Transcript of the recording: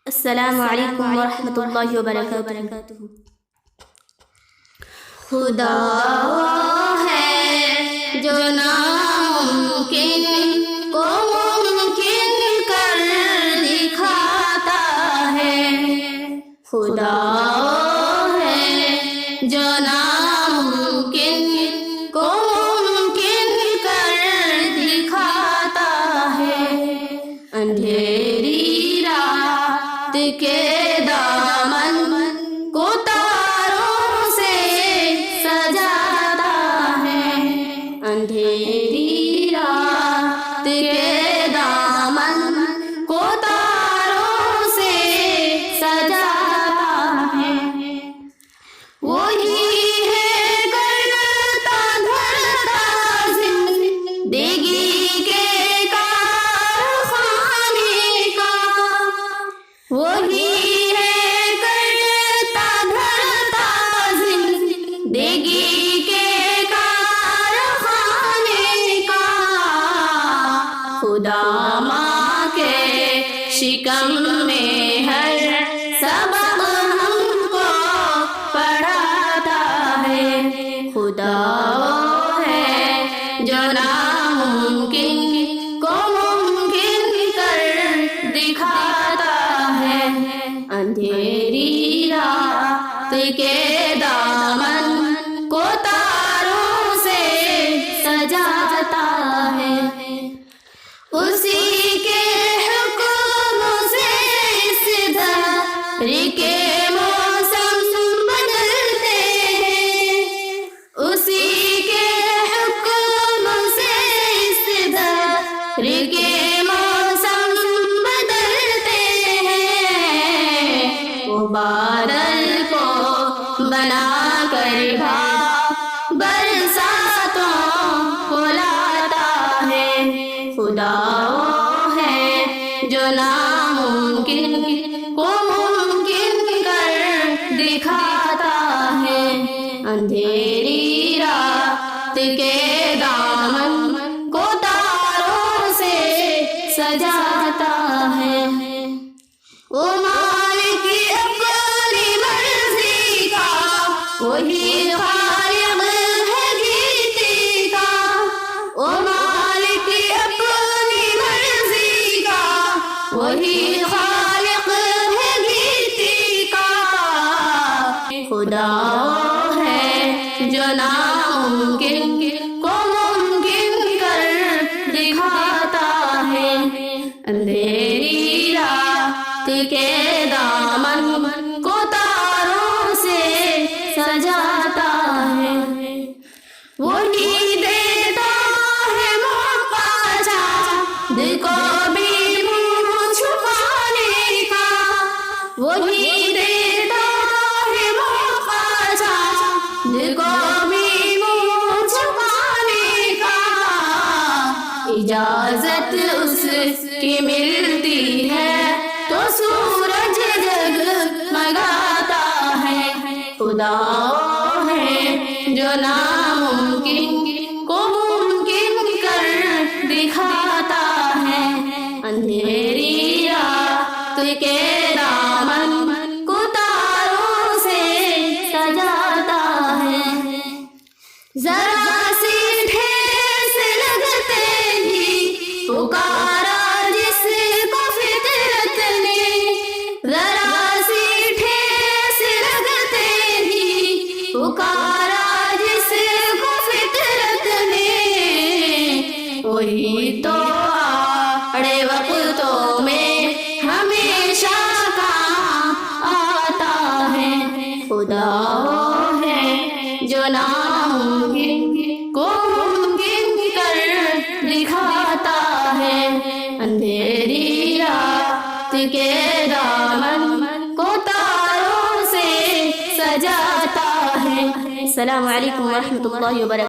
السلام علیکم ورحمۃ اللہ وبرکاتہ۔ خدا ہے جو ناممکن کو ممکن کر دکھاتا ہے، خدا ہے جو ناممکن کو ممکن کر دکھاتا ہے، اندھیری رات کے دامن کو تاروں سے سجاتا ہے، اندھیری رات کے دامن کو تاروں سے سجاتا ہے، وہی ہے کرتا دھرتا زندگی کے کارخانے کا، وہی ہے کرتا دھرتا زندگی کے کارخانے کا، خدا ماں کے شکم میں ہر سبق ہم کو پڑھاتا ہے، خدا وہ ہے جو ناممکن کو ممکن کر دکھاتا ہے، اندھیری رات کے دامن کو تاروں سے سجاتا ہے، اسی کے حکم سے اس دھر کے موسم بدلتے ہیں، اسی کے حکم سے اس دھر کے موسم بدلتے ہیں، وہ بادل کو بنا کر برساتوں کو لاتا ہے، خدا وہ ہے جو ناممکن کو ممکن کر دکھاتا ہے، اندھیری رات کے دامن کو تاروں سے سجاتا ہے، وہ مالک اپنی مرضی کا، وہی خالق ہے گیتی کا، وہ مالک اپنی مرضی کا، وہی خالق ہے گیتی کا، خدا وہ ہے جو ناممکن کو ممکن کر دکھاتا ہے، اندھیری رات کے دامن کو تاروں سے سجاتا ہے، وہی دیتا ہے موقع چاند کو بھی منہ چھپانے کا، وہی دیتا ہے موقع چاند کو بھی منہ چھپانے کا، اجازت اس کی ملتی ہے تو سورج جگمگاتا ہے، خدا وہ ہے جو ناممکن کو ممکن کر دکھاتا ہے، اندھیری رات کے دامن کو تاروں سے سجاتا ہے، ذرا سی ٹھیس لگتے ہی پکارا جس کو فطرت نے، ذرا سی ٹھیس لگتے ہی پکارا جس کو فطرت نے، وہی تو آڑے وقتوں میں ہمیشہ کام آتا ہے، خدا وہ ہے جو ناممکن کو ممکن کر دکھاتا ہے، اندھیری رات کے دامن کو تاروں سے سجاتا ہے۔ السلام علیکم ورحمۃ اللہ وبرکاتہ۔